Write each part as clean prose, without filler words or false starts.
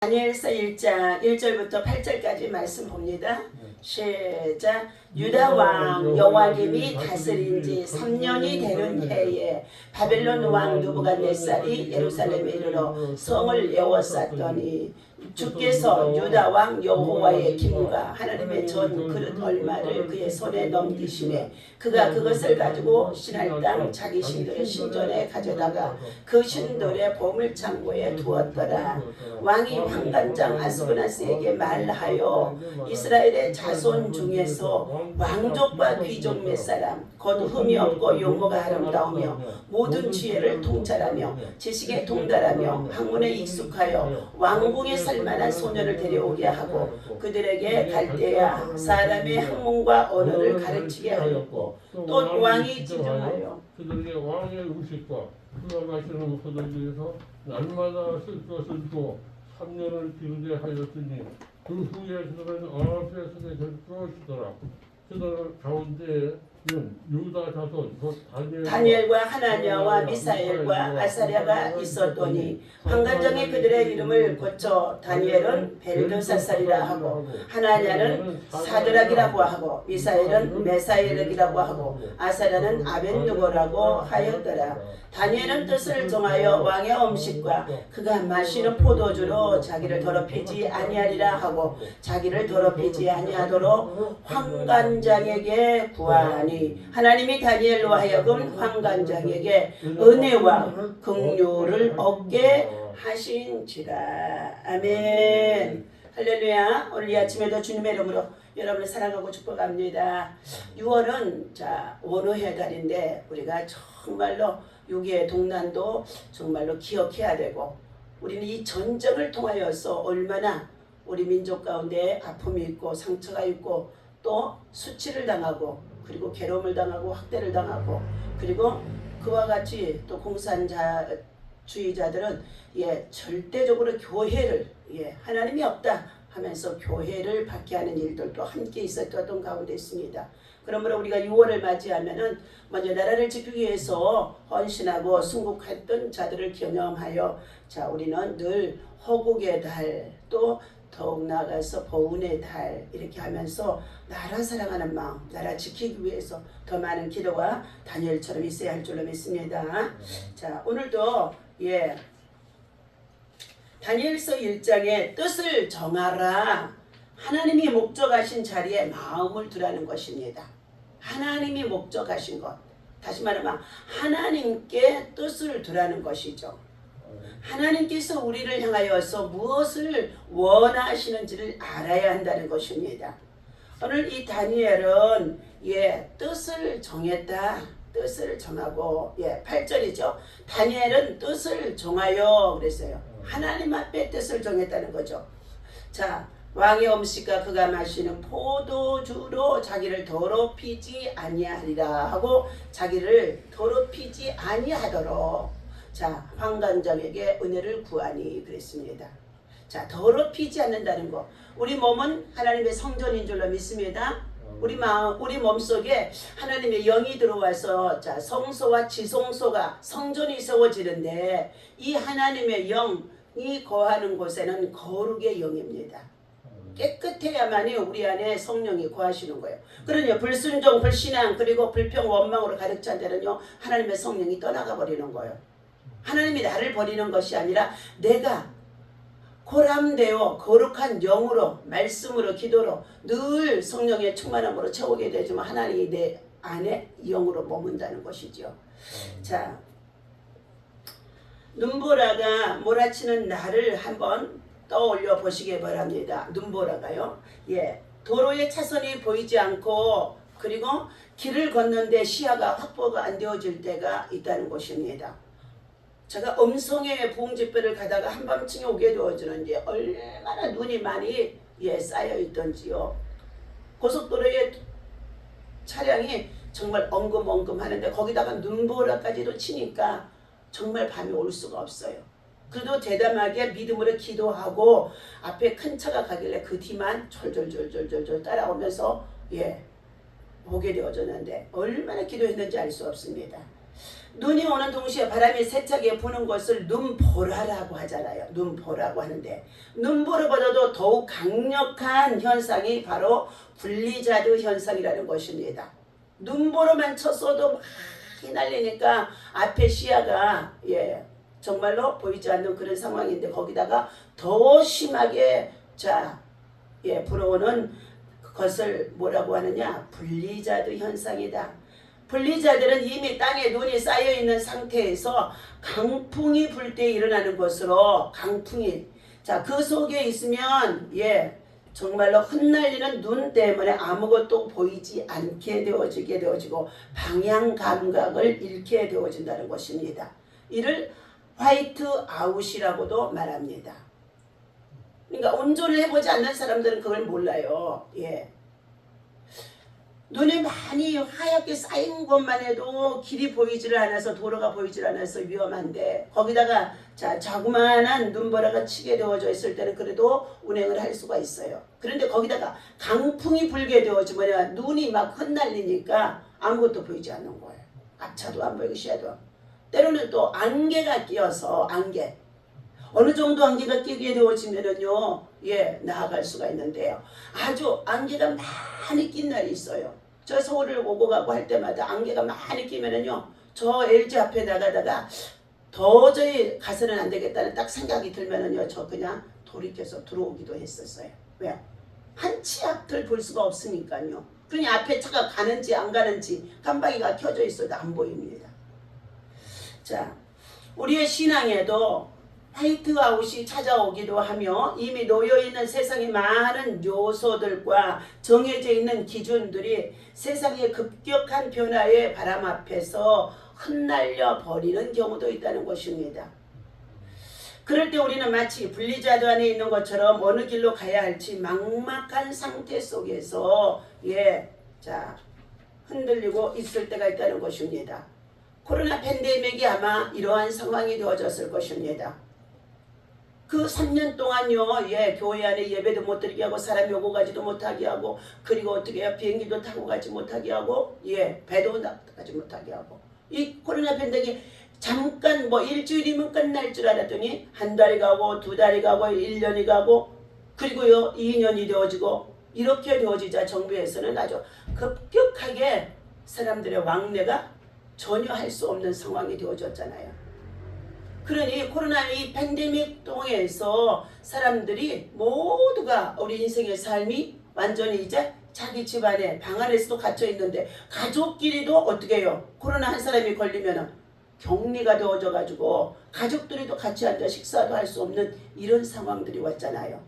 다니엘서 1장 1절부터 8절까지 말씀 봅니다. 시작. 유다 왕 여호야김이 다스린 지 3년이 되는 해에 바벨론 왕 느부갓네살이 예루살렘에 이르러 성을 에워쌌더니 주께서 유다 왕 여호와의 기문과 하나님의 전 그릇 얼마를 그의 손에 넘기시매 그가 그것을 가지고 신할 땅 자기 신들의 신전에 가져다가 그 신들의 보물창고에 두었더라. 왕이 황관장 아스브나스에게 말하여 이스라엘의 자손 중에서 왕족과 귀족 몇 사람 곧 흠이 없고 용모가 아름다우며 모든 지혜를 통찰하며 지식에 통달하며 학문에 익숙하여 왕궁에 살만한 소년을 데려오게 하고 그들에게 갈대아 사람의 학문과 언어를 가르치게 하였고 또 왕이 지정하여 그들에게 왕의 음식과 그가 마시는 포도주에서 날마다 쓸 것을 두고 3년을 기르게 하였으니 그 후에 그들은 앞에 서게 될 것이더라. 그들 가운데는 유다 자손 곧 다니엘과 하나냐와 미사엘과 아사랴가 있었더니 황관장이 그들의 이름을 고쳐 다니엘은 벨드사살이라 하고 하나냐는 사드락이라고 하고 미사엘은 메사엘이라고 하고 아사랴는 아벤누고라고 하였더라. 다니엘은 뜻을 정하여 왕의 음식과 그가 마시는 포도주로 자기를 더럽히지 아니하리라 하고 자기를 더럽히지 아니하도록 황관장에게 구하니 하나님이 다니엘로 하여금 황관장에게 은혜와 긍휼을 얻게 하신지라. 아멘. 할렐루야. 오늘 이 아침에도 주님의 이름으로 여러분을 사랑하고 축복합니다. 6월은 원어의 달인데 우리가 정말로 6.25 동란도 정말로 기억해야 되고 우리는 이 전쟁을 통하여서 얼마나 우리 민족 가운데 아픔이 있고 상처가 있고 또 수치를 당하고 그리고 괴로움을 당하고 학대를 당하고 그리고 그와 같이 또 공산주의자들은 절대적으로 교회를 하나님이 없다 하면서 교회를 박해하는 일들도 함께 있었던 가운데 있습니다. 그러므로 우리가 6월을 맞이하면은 먼저 나라를 지키기 위해서 헌신하고 순국했던 자들을 기념하여 우리는 늘 호국의 달 또 더욱 나아가서 보훈의 달 이렇게 하면서 나라 사랑하는 마음, 나라 지키기 위해서 더 많은 기도가 다니엘처럼 있어야 할 줄로 믿습니다. 오늘도 다니엘서 1장의 뜻을 정하라. 하나님이 목적하신 자리에 마음을 두라는 것입니다. 하나님이 목적하신 것. 다시 말하면 하나님께 뜻을 두라는 것이죠. 하나님께서 우리를 향하여서 무엇을 원하시는지를 알아야 한다는 것입니다. 오늘 이 다니엘은 뜻을 정했다. 뜻을 정하고 8절이죠. 다니엘은 뜻을 정하여 그랬어요. 하나님 앞에 뜻을 정했다는 거죠. 왕의 음식과 그가 마시는 포도주로 자기를 더럽히지 아니하리라 하고 자기를 더럽히지 아니하도록 황관장에게 은혜를 구하니 그랬습니다. 더럽히지 않는다는 거. 우리 몸은 하나님의 성전인 줄로 믿습니다. 우리 몸속에 하나님의 영이 들어와서 성소와 지성소가 성전이 세워지는데 이 하나님의 영이 거하는 곳에는 거룩의 영입니다. 깨끗해야만이 우리 안에 성령이 거하시는 거예요. 그러니 불순종, 불신앙 그리고 불평, 원망으로 가득 찬 데는요 하나님의 성령이 떠나가 버리는 거예요. 하나님이 나를 버리는 것이 아니라 내가 고람되어 거룩한 영으로 말씀으로 기도로 늘 성령의 충만함으로 채우게 되지만 하나님이 내 안에 영으로 머문다는 것이죠. 눈보라가 몰아치는 날을 한번 떠올려 보시기 바랍니다. 눈보라가요. 도로의 차선이 보이지 않고 그리고 길을 걷는데 시야가 확보가 안 되어질 때가 있다는 것입니다. 제가 음성의 부흥집회를 가다가 한밤중에 오게 되어지는지 얼마나 눈이 많이 쌓여 있던지요. 고속도로에 차량이 정말 엉금엉금 하는데 거기다가 눈보라까지도 치니까 정말 밤이 올 수가 없어요. 그래도 대담하게 믿음으로 기도하고 앞에 큰 차가 가길래 그 뒤만 졸졸졸졸졸 따라오면서 오게 되어졌는데 얼마나 기도했는지 알 수 없습니다. 눈이 오는 동시에 바람이 세차게 부는 것을 눈보라라고 하잖아요. 눈보라고 하는데 눈보라보다도 더욱 강력한 현상이 바로 분리자드 현상이라는 것입니다. 눈보라만 쳤어도 막 휘날리니까 앞에 시야가 정말로 보이지 않는 그런 상황인데 거기다가 더 심하게 불어오는 것을 뭐라고 하느냐? 분리자드 현상이다. 분리자들은 이미 땅에 눈이 쌓여있는 상태에서 강풍이 불 때 일어나는 것으로 강풍이 그 속에 있으면 정말로 흩날리는 눈 때문에 아무것도 보이지 않게 되어지고 방향 감각을 잃게 되어진다는 것입니다. 이를 화이트 아웃이라고도 말합니다. 그러니까 운전을 해보지 않는 사람들은 그걸 몰라요. 눈에 많이 하얗게 쌓인 것만 해도 길이 보이질 않아서 도로가 보이질 않아서 위험한데 거기다가 자그마한 눈보라가 치게 되어져 있을 때는 그래도 운행을 할 수가 있어요. 그런데 거기다가 강풍이 불게 되어지면 눈이 막 흩날리니까 아무것도 보이지 않는 거예요. 앞차도 안 보이고 시야도. 때로는 또 안개가 끼어서 어느 정도 안개가 끼게 되어지면은요, 나아갈 수가 있는데요. 아주 안개가 많이 낀 날이 있어요. 저 서울을 오고 가고 할 때마다 안개가 많이 끼면은요, 저 LG 앞에 나가다가 도저히 가서는 안 되겠다는 딱 생각이 들면은요, 저 그냥 돌이켜서 들어오기도 했었어요. 왜요? 한 치 앞을 볼 수가 없으니까요. 그러니 앞에 차가 가는지 안 가는지 깜빡이가 켜져 있어도 안 보입니다. 우리의 신앙에도 화이트아웃이 찾아오기도 하며 이미 놓여있는 세상의 많은 요소들과 정해져 있는 기준들이 세상의 급격한 변화의 바람 앞에서 흩날려 버리는 경우도 있다는 것입니다. 그럴 때 우리는 마치 분리자드 안에 있는 것처럼 어느 길로 가야 할지 막막한 상태 속에서 흔들리고 있을 때가 있다는 것입니다. 코로나 팬데믹이 아마 이러한 상황이 되어졌을 것입니다. 그 3년 동안요, 교회 안에 예배도 못 드리게 하고 사람이 오고 가지도 못하게 하고 그리고 어떻게 해요? 비행기도 타고 가지 못하게 하고 배도 가지 못하게 하고 이 코로나 팬데믹이 잠깐 일주일이면 끝날 줄 알았더니 한 달이 가고 두 달이 가고 1년이 가고 그리고요 2년이 되어지고 이렇게 되어지자 정부에서는 아주 급격하게 사람들의 왕래가 전혀 할 수 없는 상황이 되어졌잖아요. 그러니 코로나 이 팬데믹 동에서 사람들이 모두가 우리 인생의 삶이 완전히 이제 자기 집안에 방 안에서도 갇혀 있는데 가족끼리도 어떻게 해요? 코로나 한 사람이 걸리면 격리가 되어져 가지고 가족들이도 같이 앉아 식사도 할 수 없는 이런 상황들이 왔잖아요.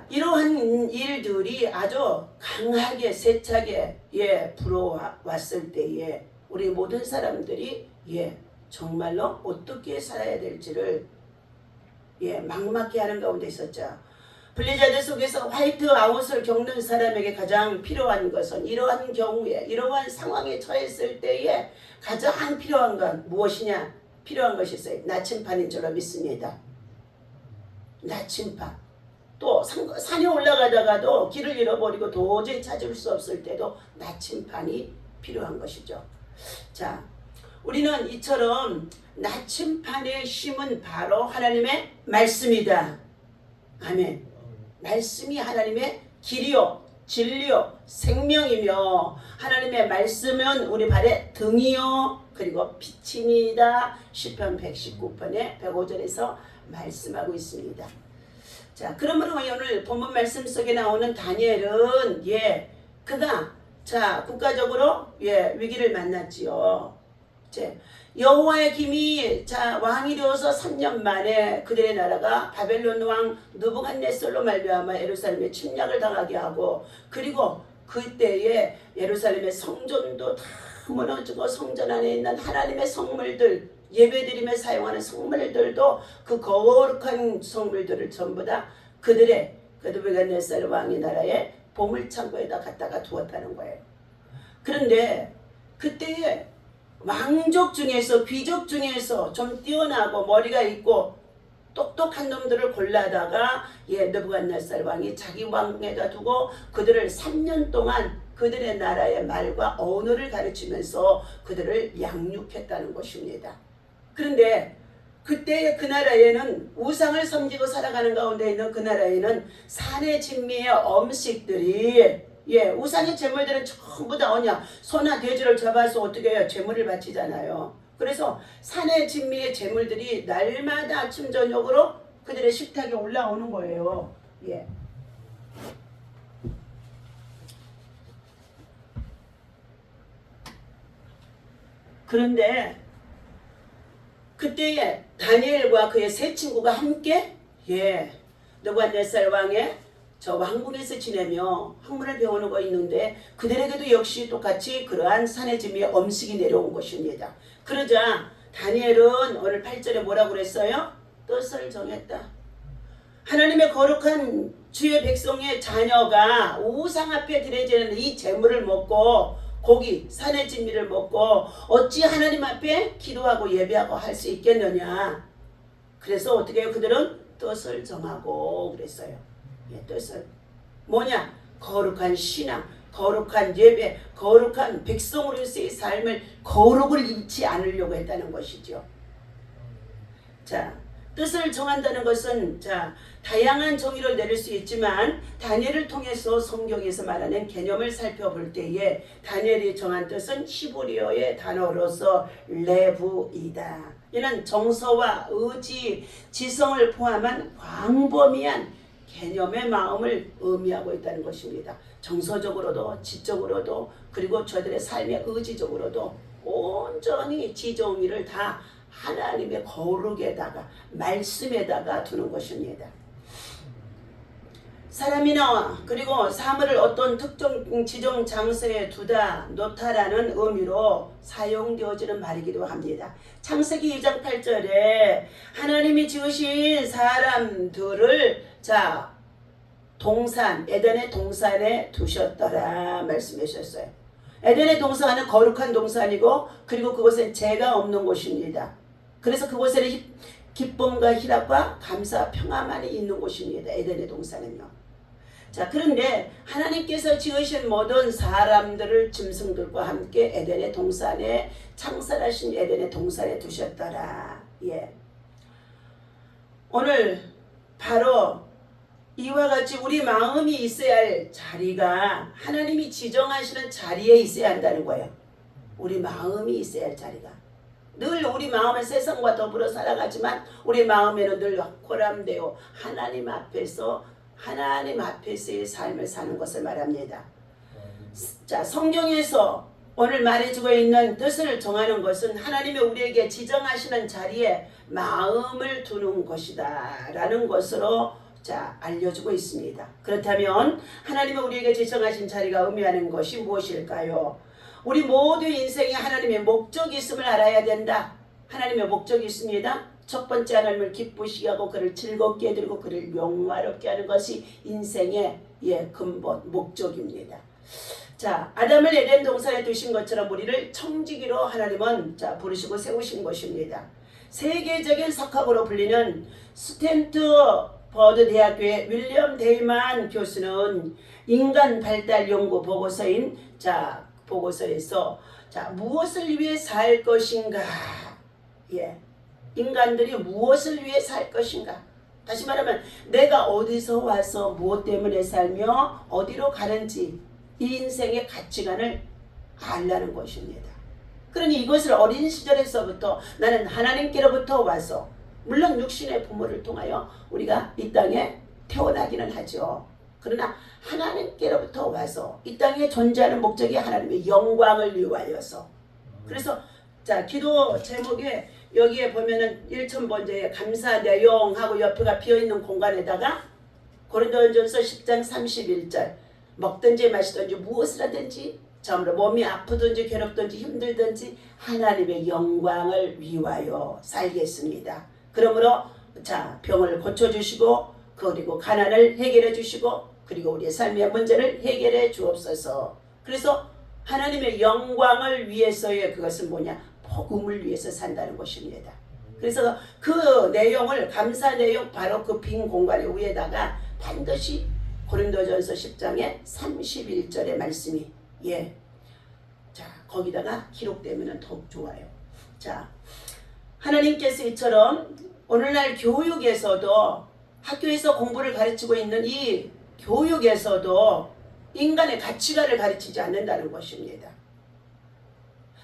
이러한 일들이 아주 강하게 세차게 불어왔을 때에 우리 모든 사람들이 정말로 어떻게 살아야 될지를 막막해 하는 가운데 있었죠. 분리자들 속에서 화이트아웃을 겪는 사람에게 가장 필요한 것은 이러한 경우에 이러한 상황에 처했을 때에 가장 필요한 건 무엇이냐? 필요한 것이 있어요. 나침판인 줄로 믿습니다. 나침판. 또 산에 올라가다가도 길을 잃어버리고 도저히 찾을 수 없을 때도 나침판이 필요한 것이죠. 우리는 이처럼 나침판의 힘은 바로 하나님의 말씀이다. 아멘. 말씀이 하나님의 길이요 진리요 생명이며 하나님의 말씀은 우리 발의 등이요 그리고 빛이니이다. 시편 119편의 105절에서 말씀하고 있습니다. 그러므로 오늘 본문 말씀 속에 나오는 다니엘은 그가 국가적으로 위기를 만났지요. 여호와의 힘이 왕이 되어서 3년 만에 그들의 나라가 바벨론 왕 느부갓네살로 말미암아 예루살렘에 침략을 당하게 하고 그리고 그때에 예루살렘의 성전도 다 무너지고 성전 안에 있는 하나님의 성물들 예배드림에 사용하는 성물들도 그 거룩한 성물들을 전부 다 그들의 느부갓네살 왕의 나라의 보물창고에다 갖다가 두었다는 거예요. 그런데 그때에 왕족 중에서 귀족 중에서 좀 뛰어나고 머리가 있고 똑똑한 놈들을 골라다가 느부갓네살 왕이 자기 왕에다 두고 그들을 3년 동안 그들의 나라의 말과 언어를 가르치면서 그들을 양육했다는 것입니다. 그런데 그때 그 나라에는 우상을 섬기고 살아가는 가운데 있는 그 나라에는 산의 진미의 음식들이 우상의 제물들은 전부 다 뭐냐 소나 돼지를 잡아서 어떻게 해요? 제물을 바치잖아요. 그래서 산의 진미의 제물들이 날마다 아침 저녁으로 그들의 식탁에 올라오는 거예요. 그런데 그때에 다니엘과 그의 세 친구가 함께 느부갓네살 왕의 저 왕궁에서 지내며 학문을 배우는 거 있는데 그들에게도 역시 똑같이 그러한 산의 진미의 음식이 내려온 것입니다. 그러자 다니엘은 오늘 8절에 뭐라고 그랬어요? 뜻을 정했다. 하나님의 거룩한 주의 백성의 자녀가 우상 앞에 드려지는 이 제물을 먹고 고기, 산의 진미를 먹고 어찌 하나님 앞에 기도하고 예배하고 할 수 있겠느냐. 그래서 어떻게 해요? 그들은 뜻을 정하고 그랬어요. 뜻을 뭐냐? 거룩한 신앙, 거룩한 예배, 거룩한 백성으로서의 삶을 거룩을 잃지 않으려고 했다는 것이죠. 자, 뜻을 정한다는 것은 다양한 정의를 내릴 수 있지만 다니엘을 통해서 성경에서 말하는 개념을 살펴볼 때에 다니엘이 정한 뜻은 히브리어의 단어로서 레부이다. 이는 정서와 의지, 지성을 포함한 광범위한 개념의 마음을 의미하고 있다는 것입니다. 정서적으로도 지적으로도 그리고 저들의 삶의 의지적으로도 온전히 지정의를 다 하나님의 거룩에다가 말씀에다가 두는 것입니다. 사람이나 그리고 사물을 어떤 특정 지정 장소에 두다 놓다라는 의미로 사용되어지는 말이기도 합니다. 창세기 2장 8절에 하나님이 지으신 사람들을 동산 에덴의 동산에 두셨더라 말씀해 주셨어요. 에덴의 동산은 거룩한 동산이고 그리고 그곳엔 죄가 없는 곳입니다. 그래서 그곳에는 기쁨과 희락과 감사 평화만이 있는 곳입니다. 에덴의 동산은요. 그런데 하나님께서 지으신 모든 사람들을 짐승들과 함께 에덴의 동산에 창설하신 에덴의 동산에 두셨더라. 오늘 바로 이와 같이 우리 마음이 있어야 할 자리가 하나님이 지정하시는 자리에 있어야 한다는 거예요. 우리 마음이 있어야 할 자리가. 늘 우리 마음은 세상과 더불어 살아가지만 우리 마음에는 늘 확고람되어 하나님 앞에서의 삶을 사는 것을 말합니다. 성경에서 오늘 말해주고 있는 뜻을 정하는 것은 하나님이 우리에게 지정하시는 자리에 마음을 두는 것이다 라는 것으로 알려주고 있습니다. 그렇다면 하나님이 우리에게 지정하신 자리가 의미하는 것이 무엇일까요? 우리 모두 인생에 하나님의 목적이 있음을 알아야 된다. 하나님의 목적이 있습니다. 첫 번째 하나님을 기쁘시게 하고 그를 즐겁게 해드리고 그를 영화롭게 하는 것이 인생의 근본 목적입니다. 아담을 에덴 동산에 두신 것처럼 우리를 청지기로 하나님은 부르시고 세우신 것입니다. 세계적인 석학으로 불리는 스탠트버드 대학교의 윌리엄 데이만 교수는 인간 발달 연구 보고서인 보고서에서 무엇을 위해 살 것인가? 인간들이 무엇을 위해 살 것인가? 다시 말하면 내가 어디서 와서 무엇 때문에 살며 어디로 가는지 이 인생의 가치관을 알라는 것입니다. 그러니 이것을 어린 시절에서부터 나는 하나님께로부터 와서 물론 육신의 부모를 통하여 우리가 이 땅에 태어나기는 하죠. 그러나 하나님께로부터 와서 이 땅에 존재하는 목적이 하나님의 영광을 위하여서. 그래서 기도 제목에 여기에 보면은 1,000번째에 감사 내용하고 옆에가 비어있는 공간에다가 고린도전서 10장 31절 먹든지 마시든지 무엇을 하든지 처음으로 몸이 아프든지 괴롭든지 힘들든지 하나님의 영광을 위하여 살겠습니다. 그러므로 병을 고쳐주시고 그리고 가난을 해결해 주시고 그리고 우리의 삶의 문제를 해결해 주옵소서. 그래서 하나님의 영광을 위해서의 그것은 뭐냐? 복음을 위해서 산다는 것입니다. 그래서 그 내용을 감사 내용 바로 그 빈 공간 위에다가 반드시 고린도전서 10장의 31절의 말씀이 예. 자, 거기다가 기록되면 더욱 좋아요. 자, 하나님께서 이처럼 오늘날 교육에서도 학교에서 공부를 가르치고 있는 이 교육에서도 인간의 가치관을 가르치지 않는다는 것입니다.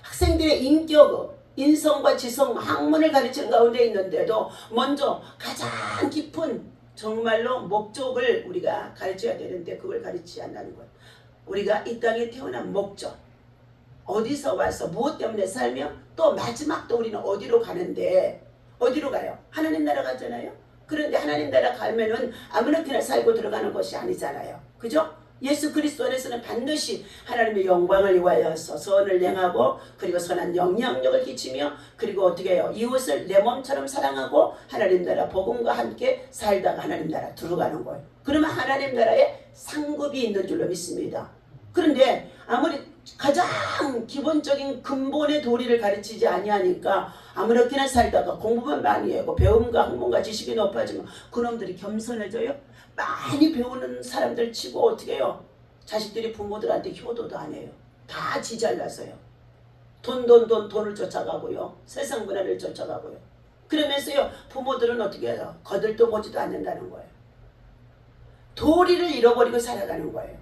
학생들의 인격, 인성과 지성, 학문을 가르치는 가운데 있는데도 먼저 가장 깊은 정말로 목적을 우리가 가르쳐야 되는데 그걸 가르치지 않는 것. 우리가 이 땅에 태어난 목적, 어디서 와서 무엇 때문에 살며 또 마지막도 우리는 어디로 가는데 어디로 가요? 하나님 나라 가잖아요. 그런데 하나님 나라 가면은 아무렇게나 살고 들어가는 것이 아니잖아요. 그죠? 예수 그리스도 안에서는 반드시 하나님의 영광을 위하여서 선을 행하고 그리고 선한 영향력을 끼치며 그리고 어떻게 해요? 이웃을 내 몸처럼 사랑하고 하나님 나라 복음과 함께 살다가 하나님 나라 들어가는 거예요. 그러면 하나님 나라에 상급이 있는 줄로 믿습니다. 그런데 아무리 가장 기본적인 근본의 도리를 가르치지 아니하니까 아무렇게나 살다가 공부만 많이 하고 배움과 학문과 지식이 높아지면 그놈들이 겸손해져요? 많이 배우는 사람들 치고 어떻게 해요? 자식들이 부모들한테 효도도 안 해요. 다 지잘나서요. 돈을 쫓아가고요. 세상 문화를 쫓아가고요. 그러면서요 부모들은 어떻게 해요? 거들떠 보지도 않는다는 거예요. 도리를 잃어버리고 살아가는 거예요.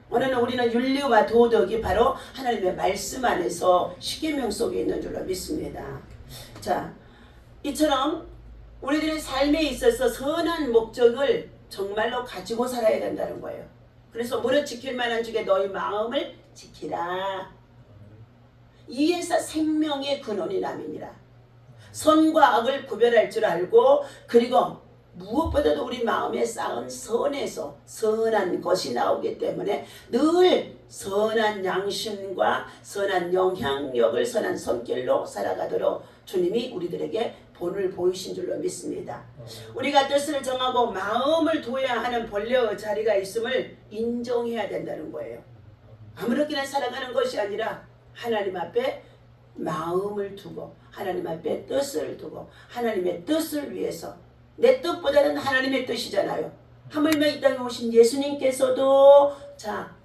오늘은 우리는 윤리와 도덕이 바로 하나님의 말씀 안에서 십계명 속에 있는 줄로 믿습니다. 자, 이처럼 우리들의 삶에 있어서 선한 목적을 정말로 가지고 살아야 된다는 거예요. 그래서 무릇 지킬 만한 중에 너희 마음을 지키라. 이에서 생명의 근원이 남이니라. 선과 악을 구별할 줄 알고 그리고 무엇보다도 우리 마음에 쌓은 선에서 선한 것이 나오기 때문에 늘 선한 양심과 선한 영향력을 선한 손길로 살아가도록 주님이 우리들에게 본을 보이신 줄로 믿습니다. 우리가 뜻을 정하고 마음을 둬야 하는 본래의 자리가 있음을 인정해야 된다는 거예요. 아무렇게나 살아가는 것이 아니라 하나님 앞에 마음을 두고 하나님 앞에 뜻을 두고 하나님의 뜻을 위해서 내 뜻보다는 하나님의 뜻이잖아요. 하물며 이 땅에 오신 예수님께서도 자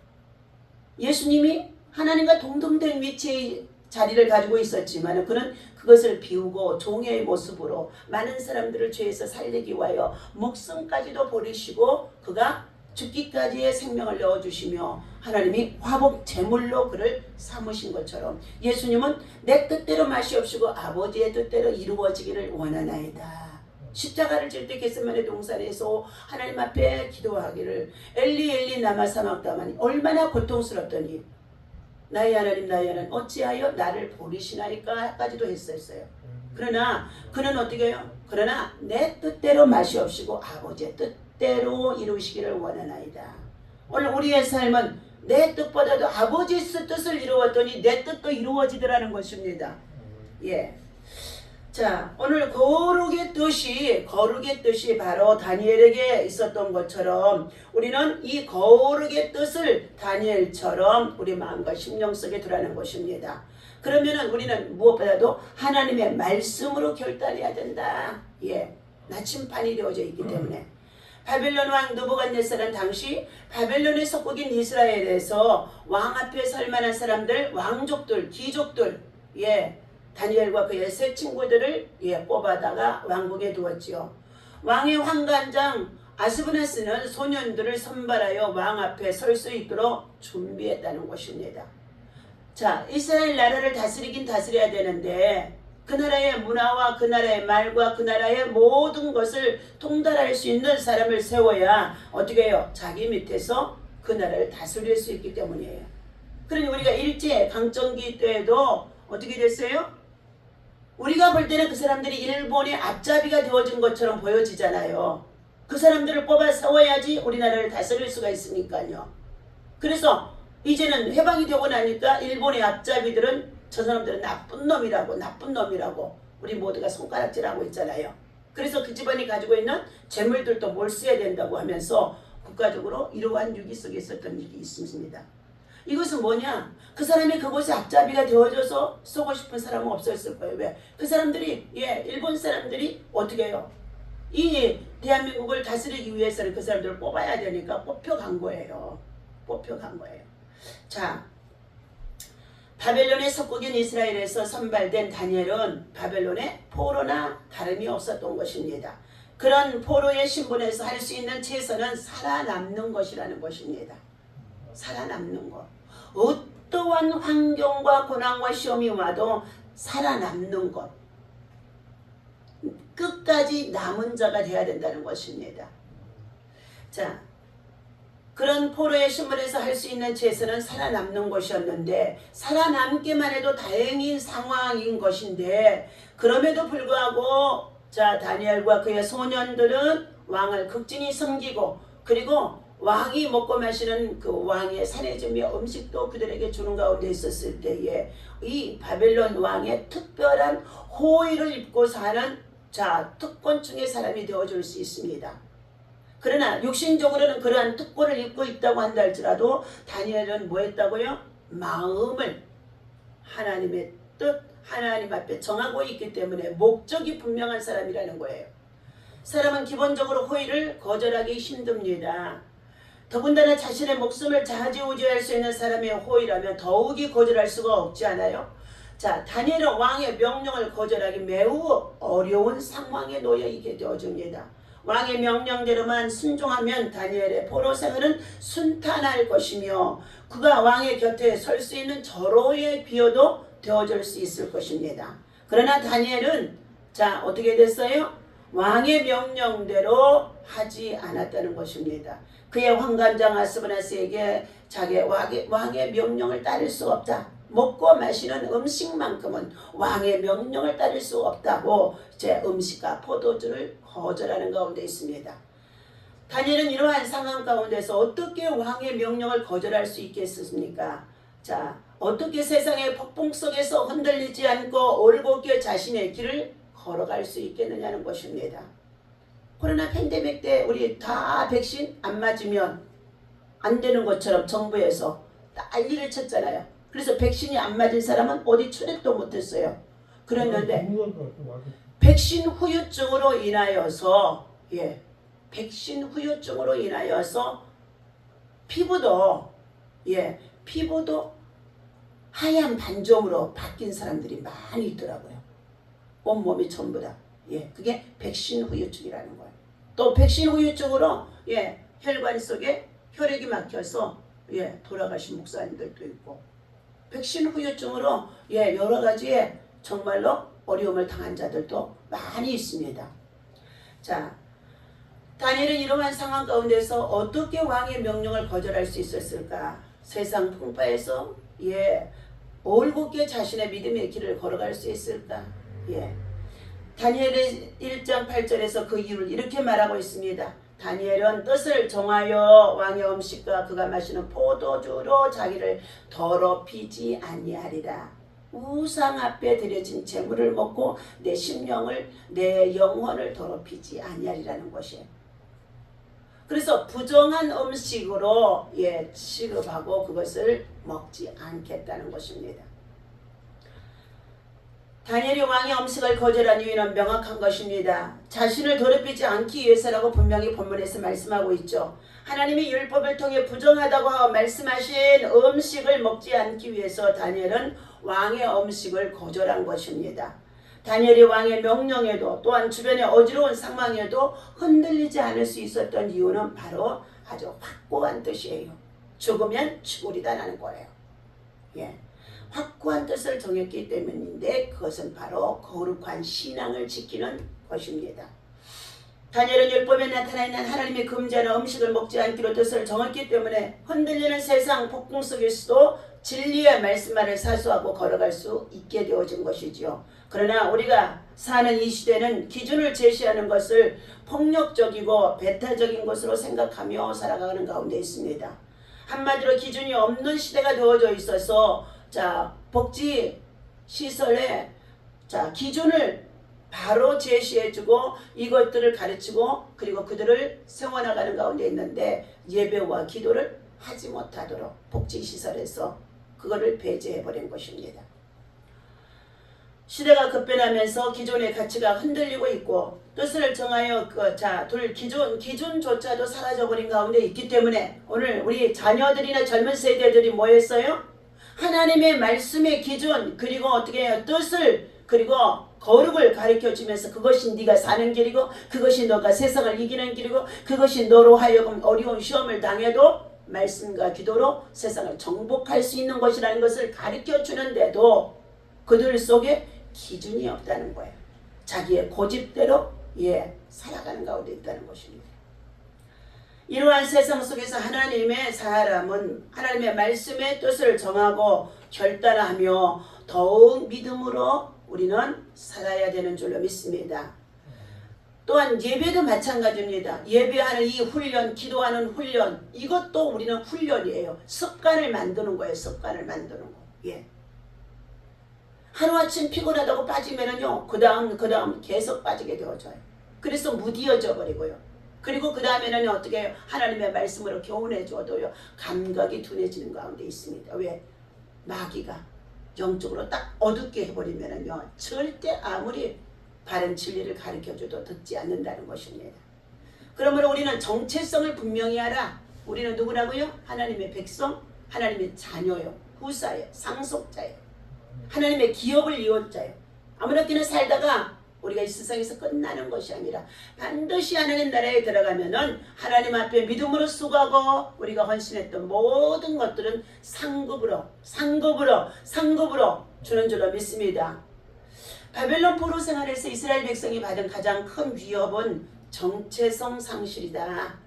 예수님이 하나님과 동등된 위치의 자리를 가지고 있었지만 그는 그것을 비우고 종의 모습으로 많은 사람들을 죄에서 살리기 위하여 목숨까지도 버리시고 그가 죽기까지의 생명을 내어주시며 하나님이 화목 제물로 그를 삼으신 것처럼 예수님은 내 뜻대로 마시옵시고 아버지의 뜻대로 이루어지기를 원하나이다. 십자가를 질 때 겟세마네 동산에서 하나님 앞에 기도하기를 엘리 엘리 나마 사막다마니 얼마나 고통스럽더니 나의 하나님 어찌하여 나를 버리시나이까 까지도 했었어요. 그러나 그는 어떻게 해요? 그러나 내 뜻대로 마시옵시고 아버지의 뜻대로 이루시기를 원하나이다. 오늘 우리의 삶은 내 뜻보다도 아버지의 뜻을 이루었더니 내 뜻도 이루어지더라는 것입니다. 예. 자, 오늘 거룩의 뜻이 바로 다니엘에게 있었던 것처럼 우리는 이 거룩의 뜻을 다니엘처럼 우리 마음과 심령 속에 두라는 것입니다. 그러면은 우리는 무엇보다도 하나님의 말씀으로 결단해야 된다. 예, 나침판이 되어져 있기 때문에 바벨론 왕 느부갓네살은 당시 바벨론의 속국인 이스라엘에서 왕 앞에 설 만한 사람들, 왕족들, 귀족들, 예. 다니엘과 그의 세 친구들을 뽑아다가 왕궁에 두었지요. 왕의 환관장 아스브나스는 소년들을 선발하여 왕 앞에 설 수 있도록 준비했다는 것입니다. 자, 이스라엘 나라를 다스리긴 다스려야 되는데 그 나라의 문화와 그 나라의 말과 그 나라의 모든 것을 통달할 수 있는 사람을 세워야 어떻게 해요? 자기 밑에서 그 나라를 다스릴 수 있기 때문이에요. 그러니 우리가 일제 강점기 때에도 어떻게 됐어요? 우리가 볼 때는 그 사람들이 일본의 앞잡이가 되어진 것처럼 보여지잖아요. 그 사람들을 뽑아 세워야지 우리나라를 다스릴 수가 있으니까요. 그래서 이제는 해방이 되고 나니까 일본의 앞잡이들은 저 사람들은 나쁜 놈이라고 우리 모두가 손가락질하고 있잖아요. 그래서 그 집안이 가지고 있는 재물들도 몰수해야 된다고 하면서 국가적으로 이러한 유기 속에 있었던 일이 있습니다. 이것은 뭐냐? 그 사람이 그곳에 앞잡이가 되어져서 쏘고 싶은 사람은 없었을 거예요. 왜? 그 사람들이 일본 사람들이 어떻게 해요? 이 대한민국을 다스리기 위해서는 그 사람들을 뽑아야 되니까 뽑혀간 거예요. 자, 바벨론의 석국인 이스라엘에서 선발된 다니엘은 바벨론의 포로나 다름이 없었던 것입니다. 그런 포로의 신분에서 할 수 있는 최선은 살아남는 것이라는 것입니다. 살아남는 것. 어떠한 환경과 고난과 시험이 와도 살아남는 것. 끝까지 남은 자가 되어야 된다는 것입니다. 자, 그런 포로의 신분에서 할 수 있는 최선은 살아남는 것이었는데 살아남기만 해도 다행인 상황인 것인데 그럼에도 불구하고 자 다니엘과 그의 소년들은 왕을 극진히 섬기고 그리고 왕이 먹고 마시는 그 왕의 사내점의 음식도 그들에게 주는 가운데 있었을 때에 이 바벨론 왕의 특별한 호의를 입고 사는 자 특권층의 사람이 되어줄 수 있습니다. 그러나 육신적으로는 그러한 특권을 입고 있다고 한다 할지라도 다니엘은 뭐 했다고요? 마음을 하나님의 뜻, 하나님 앞에 정하고 있기 때문에 목적이 분명한 사람이라는 거예요. 사람은 기본적으로 호의를 거절하기 힘듭니다. 더군다나 자신의 목숨을 좌지우지할 수 있는 사람의 호의라면 더욱이 거절할 수가 없지 않아요? 자, 다니엘은 왕의 명령을 거절하기 매우 어려운 상황에 놓여 있게 되어집니다. 왕의 명령대로만 순종하면 다니엘의 포로 생활은 순탄할 것이며 그가 왕의 곁에 설 수 있는 절호의 비어도 되어줄 수 있을 것입니다. 그러나 다니엘은 자 어떻게 됐어요? 왕의 명령대로 하지 않았다는 것입니다. 그의 환관장 아스브나스에게 자기 왕의 명령을 따를 수 없다. 먹고 마시는 음식만큼은 왕의 명령을 따를 수 없다고 제 음식과 포도주를 거절하는 가운데 있습니다. 다니엘은 이러한 상황 가운데서 어떻게 왕의 명령을 거절할 수 있겠습니까? 자, 어떻게 세상의 폭풍 속에서 흔들리지 않고 올곧게 자신의 길을 걸어갈 수 있겠느냐는 것입니다. 코로나 팬데믹 때 우리 다 백신 안 맞으면 안 되는 것처럼 정부에서 난리를 쳤잖아요. 그래서 백신이 안 맞은 사람은 어디 출입도 못했어요. 그랬는데 백신 후유증으로 인하여서 백신 후유증으로 인하여서 피부도 하얀 반점으로 바뀐 사람들이 많이 있더라고요. 온몸이 전부 다. 그게 백신 후유증이라는 거예요. 또 백신 후유증으로 혈관 속에 혈액이 막혀서 돌아가신 목사님들도 있고 백신 후유증으로 여러 가지의 정말로 어려움을 당한 자들도 많이 있습니다. 자, 다니엘은 이러한 상황 가운데서 어떻게 왕의 명령을 거절할 수 있었을까? 세상 풍파에서 올곧게 자신의 믿음의 길을 걸어갈 수 있을까? 다니엘의 1장 8절에서 그 이유를 이렇게 말하고 있습니다. 다니엘은 뜻을 정하여 왕의 음식과 그가 마시는 포도주로 자기를 더럽히지 아니하리라. 우상 앞에 드려진 제물을 먹고 내 심령을 내 영혼을 더럽히지 아니하리라는 것이에요. 그래서 부정한 음식으로 취급하고 그것을 먹지 않겠다는 것입니다. 다니엘이 왕의 음식을 거절한 이유는 명확한 것입니다. 자신을 더럽히지 않기 위해서라고 분명히 본문에서 말씀하고 있죠. 하나님이 율법을 통해 부정하다고 말씀하신 음식을 먹지 않기 위해서 다니엘은 왕의 음식을 거절한 것입니다. 다니엘이 왕의 명령에도 또한 주변의 어지러운 상황에도 흔들리지 않을 수 있었던 이유는 바로 아주 확고한 뜻이에요. 죽으면 죽으리다라는 거예요. 확고한 뜻을 정했기 때문인데 그것은 바로 거룩한 신앙을 지키는 것입니다. 다니엘은 율법에 나타나 있는 하나님의 금지하는 음식을 먹지 않기로 뜻을 정했기 때문에 흔들리는 세상 폭풍 속에서도 진리의 말씀만을 사수하고 걸어갈 수 있게 되어진 것이지요. 그러나 우리가 사는 이 시대는 기준을 제시하는 것을 폭력적이고 배타적인 것으로 생각하며 살아가는 가운데 있습니다. 한마디로 기준이 없는 시대가 되어져 있어서 복지 시설에 기준을 바로 제시해주고 이것들을 가르치고 그리고 그들을 세워나가는 가운데 있는데 예배와 기도를 하지 못하도록 복지 시설에서 그거를 배제해버린 것입니다. 시대가 급변하면서 기존의 가치가 흔들리고 있고 뜻을 정하여 기준조차도 사라져버린 가운데 있기 때문에 오늘 우리 자녀들이나 젊은 세대들이 뭐였어요? 하나님의 말씀의 기준 그리고 어떻게 해요? 뜻을 그리고 거룩을 가르쳐주면서 그것이 네가 사는 길이고 그것이 너가 세상을 이기는 길이고 그것이 너로 하여금 어려운 시험을 당해도 말씀과 기도로 세상을 정복할 수 있는 것이라는 것을 가르쳐주는데도 그들 속에 기준이 없다는 거예요. 자기의 고집대로 살아가는 가운데 있다는 것입니다. 이러한 세상 속에서 하나님의 사람은 하나님의 말씀의 뜻을 정하고 결단하며 더욱 믿음으로 우리는 살아야 되는 줄로 믿습니다. 또한 예배도 마찬가지입니다. 예배하는 이 훈련, 기도하는 훈련, 이것도 우리는 훈련이에요. 습관을 만드는 거예요. 습관을 만드는 거. 하루아침 피곤하다고 빠지면은요, 그 다음 계속 빠지게 되어져요. 그래서 무디어져 버리고요. 그리고 그 다음에는 어떻게 해요? 하나님의 말씀으로 교훈해 줘도요, 감각이 둔해지는 가운데 있습니다. 왜? 마귀가 영적으로 딱 어둡게 해버리면은요, 절대 아무리 바른 진리를 가르쳐줘도 듣지 않는다는 것입니다. 그러므로 우리는 정체성을 분명히 알아. 우리는 누구라고요? 하나님의 백성, 하나님의 자녀요, 후사예요, 상속자예요. 하나님의 기업을 이웃자예요. 아무렇게나 살다가 우리가 이 세상에서 끝나는 것이 아니라 반드시 하나님 나라에 들어가면은 하나님 앞에 믿음으로 수고하고 우리가 헌신했던 모든 것들은 상급으로 주는 줄로 믿습니다. 바벨론 포로 생활에서 이스라엘 백성이 받은 가장 큰 위협은 정체성 상실이다.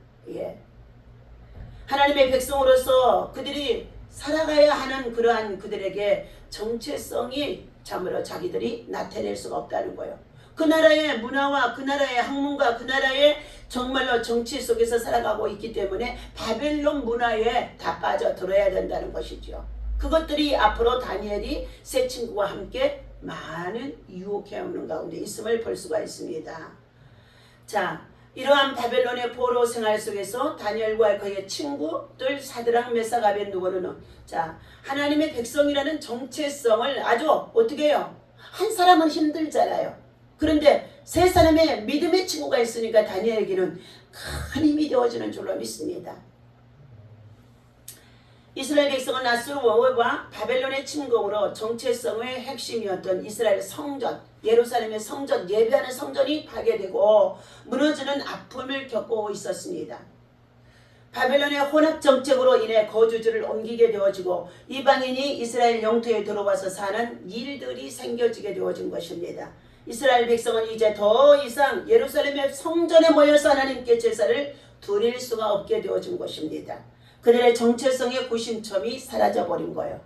하나님의 백성으로서 그들이 살아가야 하는 그러한 그들에게 정체성이 참으로 자기들이 나타낼 수가 없다는 거예요. 그 나라의 문화와 그 나라의 학문과 그 나라의 정말로 정치 속에서 살아가고 있기 때문에 바벨론 문화에 다 빠져들어야 된다는 것이죠. 그것들이 앞으로 다니엘이 세 친구와 함께 많은 유혹해오는 가운데 있음을 볼 수가 있습니다. 자, 이러한 바벨론의 포로 생활 속에서 다니엘과 그의 친구들 사드락 메삭 아벤누고는 하나님의 백성이라는 정체성을 아주 어떻게 해요? 한 사람은 힘들잖아요. 그런데 세 사람의 믿음의 친구가 있으니까 다니엘에게는 큰 힘이 되어지는 줄로 믿습니다. 이스라엘 백성은 아수르 왕과 바벨론의 침공으로 정체성의 핵심이었던 이스라엘 성전, 예루살렘의 성전, 예배하는 성전이 파괴되고 무너지는 아픔을 겪고 있었습니다. 바벨론의 혼합 정책으로 인해 거주지를 옮기게 되어지고 이방인이 이스라엘 영토에 들어와서 사는 일들이 생겨지게 되어진 것입니다. 이스라엘 백성은 이제 더 이상 예루살렘의 성전에 모여서 하나님께 제사를 드릴 수가 없게 되어진 것입니다. 그들의 정체성의 구심점이 사라져버린 거예요.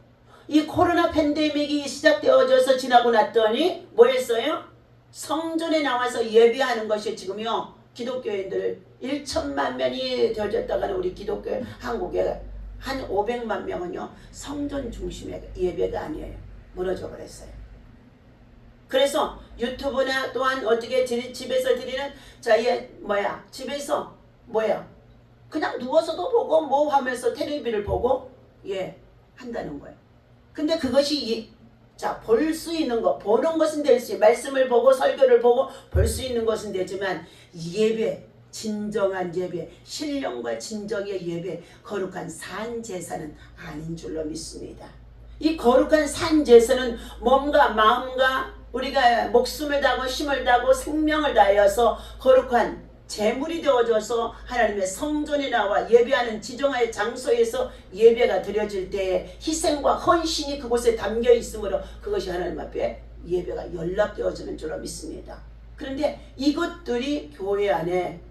이 코로나 팬데믹이 시작되어져서 지나고 났더니 뭐했어요? 성전에 나와서 예배하는 것이 지금요, 기독교인들 1천만 명이 되어졌다가는 우리 기독교 한국에 한 500만 명은요, 성전 중심의 예배가 아니에요. 무너져 버렸어요. 그래서 유튜브나 또한 어떻게 집에서 드리는 집에서 그냥 누워서도 보고 뭐 하면서 텔레비를 보고 한다는 거예요. 근데 그것이 볼 수 있는 거, 보는 것은 될 수, 말씀을 보고 설교를 보고 볼 수 있는 것은 되지만 예배, 진정한 예배, 신령과 진정의 예배, 거룩한 산제사는 아닌 줄로 믿습니다. 이 거룩한 산제사는 몸과 마음과 우리가 목숨을 다하고 힘을 다하고 생명을 다하여서 거룩한 제물이 되어져서 하나님의 성전에 나와 예배하는 지정의 장소에서 예배가 드려질 때에 희생과 헌신이 그곳에 담겨 있으므로 그것이 하나님 앞에 예배가 연락되어지는 줄로 믿습니다. 그런데 이것들이 교회 안에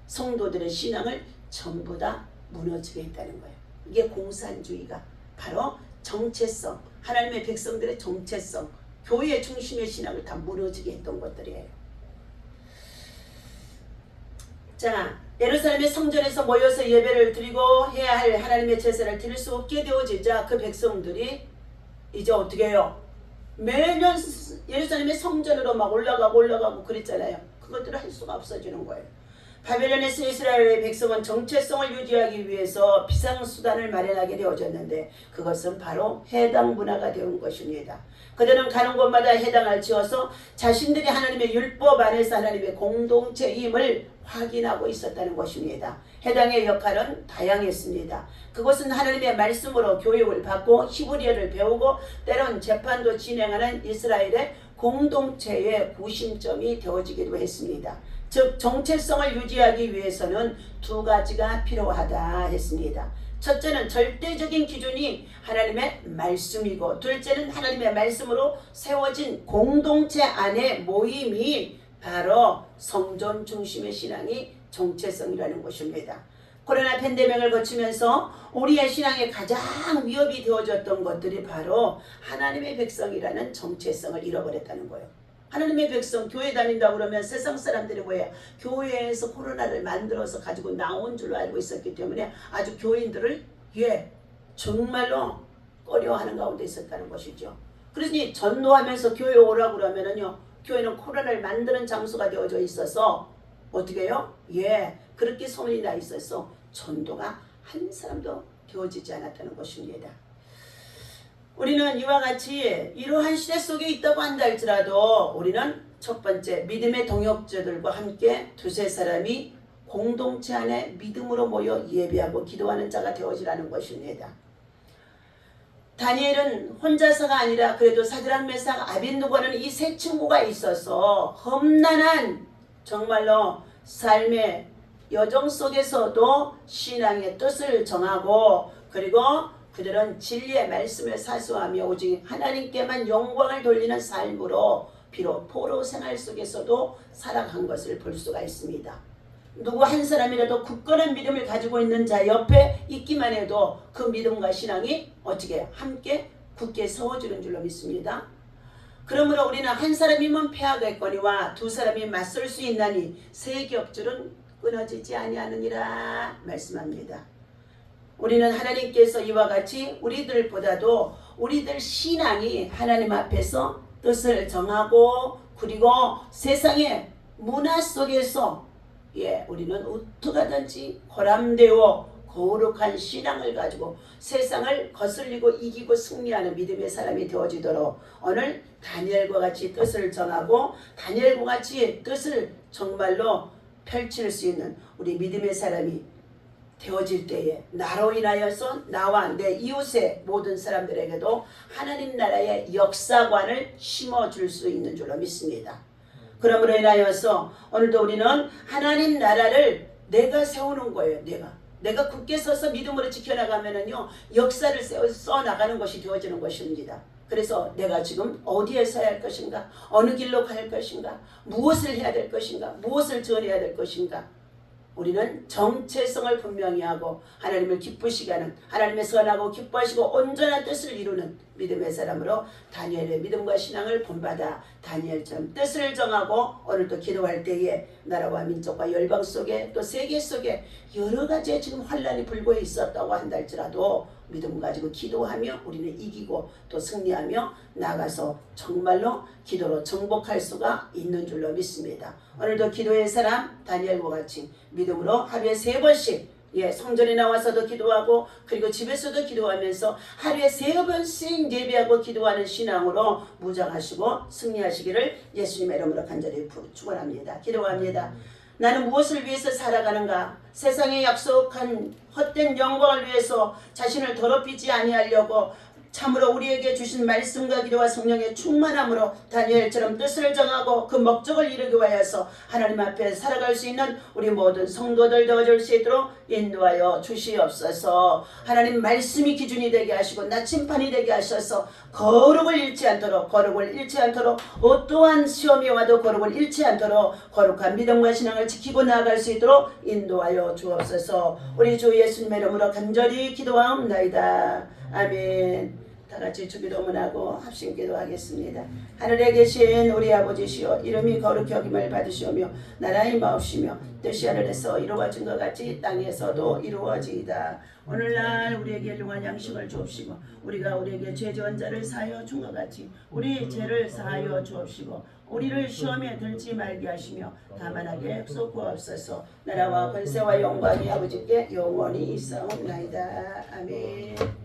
성도들의 신앙을 전부 다 무너지게 했다는 거예요. 이게 공산주의가 바로 정체성, 하나님의 백성들의 정체성, 교회의 중심의 신앙을 다 무너지게 했던 것들이에요. 예루살렘의 성전에서 모여서 예배를 드리고 해야 할 하나님의 제사를 드릴 수 없게 되어지자 그 백성들이 이제 어떻게 해요? 매년 예루살렘의 성전으로 막 올라가고 그랬잖아요. 그것들을 할 수가 없어지는 거예요. 바벨론에서 이스라엘의 백성은 정체성을 유지하기 위해서 비상수단을 마련하게 되어졌는데 그것은 바로 해당 문화가 되온 것입니다. 그들은 가는 곳마다 해당을 지어서 자신들이 하나님의 율법 안에서 하나님의 공동체임을 확인하고 있었다는 것입니다. 해당의 역할은 다양했습니다. 그것은 하나님의 말씀으로 교육을 받고 히브리어를 배우고 때론 재판도 진행하는 이스라엘의 공동체의 구심점이 되어지기도 했습니다. 즉 정체성을 유지하기 위해서는 두 가지가 필요하다 했습니다. 첫째는 절대적인 기준이 하나님의 말씀이고 둘째는 하나님의 말씀으로 세워진 공동체 안의 모임이 바로 성전 중심의 신앙이 정체성이라는 것입니다. 코로나 팬데믹을 거치면서 우리의 신앙에 가장 위협이 되어졌던 것들이 바로 하나님의 백성이라는 정체성을 잃어버렸다는 거예요. 하나님의 백성 교회 다닌다 그러면 세상 사람들이 뭐예요? 교회에서 코로나를 만들어서 가지고 나온 줄로 알고 있었기 때문에 아주 교인들을 정말로 꺼려하는 가운데 있었다는 것이죠. 그러니 전도하면서 교회 오라고 그러면은요, 교회는 코로나를 만드는 장소가 되어져 있어서 어떻게 해요? 그렇게 소문이 나 있어서 전도가 한 사람도 되어지지 않았다는 것입니다. 우리는 이와 같이 이러한 시대 속에 있다고 한다 할지라도 우리는 첫 번째 믿음의 동역자들과 함께 두세 사람이 공동체 안에 믿음으로 모여 예배하고 기도하는 자가 되어지라는 것입니다. 다니엘은 혼자서가 아니라 그래도 사드락 메삭 아벤느고는 이 세 친구가 있어서 험난한 정말로 삶의 여정 속에서도 신앙의 뜻을 정하고 그리고 그들은 진리의 말씀을 사수하며 오직 하나님께만 영광을 돌리는 삶으로 비록 포로 생활 속에서도 살아간 것을 볼 수가 있습니다. 누구 한 사람이라도 굳건한 믿음을 가지고 있는 자 옆에 있기만 해도 그 믿음과 신앙이 어떻게 함께 굳게 세워주는 줄로 믿습니다. 그러므로 우리는 한 사람이면 패하겠거니와 두 사람이 맞설 수 있나니 세 겹줄은 끊어지지 아니하느니라 말씀합니다. 우리는 하나님께서 이와 같이 우리들보다도 우리들 신앙이 하나님 앞에서 뜻을 정하고 그리고 세상의 문화 속에서 우리는 어떻게든지 고람되어 거룩한 신앙을 가지고 세상을 거슬리고 이기고 승리하는 믿음의 사람이 되어지도록 오늘 다니엘과 같이 뜻을 정하고 다니엘과 같이 뜻을 정말로 펼칠 수 있는 우리 믿음의 사람이 되어질 때에 나로 인하여서 나와 내 이웃의 모든 사람들에게도 하나님 나라의 역사관을 심어줄 수 있는 줄로 믿습니다. 그러므로 인하여서 오늘도 우리는 하나님 나라를 내가 세우는 거예요. 내가 굳게 서서 믿음으로 지켜나가면은요 역사를 써나가는 것이 되어지는 것입니다. 그래서 내가 지금 어디에 서야 할 것인가, 어느 길로 갈 것인가, 무엇을 해야 될 것인가, 무엇을 전해야 될 것인가. 우리는 정체성을 분명히 하고 하나님을 기쁘시게 하는 하나님의 선하고 기뻐하시고 온전한 뜻을 이루는 믿음의 사람으로 다니엘의 믿음과 신앙을 본받아 다니엘처럼 뜻을 정하고 오늘도 기도할 때에 나라와 민족과 열방 속에 또 세계 속에 여러 가지의 지금 환란이 불고해 있었다고 한다 할지라도 믿음 가지고 기도하며 우리는 이기고 또 승리하며 나가서 정말로 기도로 정복할 수가 있는 줄로 믿습니다. 오늘도 기도의 사람 다니엘과 같이 믿음으로 하루에 3번씩 성전에 나와서도 기도하고 그리고 집에서도 기도하면서 하루에 3번씩 예배하고 기도하는 신앙으로 무장하시고 승리하시기를 예수님의 이름으로 간절히 축원합니다. 기도합니다. 나는 무엇을 위해서 살아가는가? 세상에 약속한 헛된 영광을 위해서 자신을 더럽히지 아니하려고 참으로 우리에게 주신 말씀과 기도와 성령의 충만함으로 다니엘처럼 뜻을 정하고 그 목적을 이루기 위하여서 하나님 앞에 살아갈 수 있는 우리 모든 성도들 되어줄 수 있도록 인도하여 주시옵소서. 하나님 말씀이 기준이 되게 하시고 나침판이 되게 하셔서 거룩을 잃지 않도록 어떠한 시험이 와도 거룩을 잃지 않도록 거룩한 믿음과 신앙을 지키고 나아갈 수 있도록 인도하여 주옵소서. 우리 주 예수님의 이름으로 간절히 기도하옵나이다. 아멘. 다같이 주기도문하고 합심기도 하겠습니다. 하늘에 계신 우리 아버지시여 이름이 거룩히 여김을 받으시오며 나라의 마옵시며 뜻이 하늘에서 이루어진 것 같이 땅에서도 이루어지이다. 오늘날 우리에게 일용할 양식을 주옵시고 우리가 우리에게 죄 지은 자를 사하여 준 것 같이 우리 죄를 사하여 주옵시고 우리를 시험에 들지 말게 하시며 다만 하게 쏘구하옵소서. 나라와 권세와 영광이 아버지께 영원히 있사옵나이다. 아멘.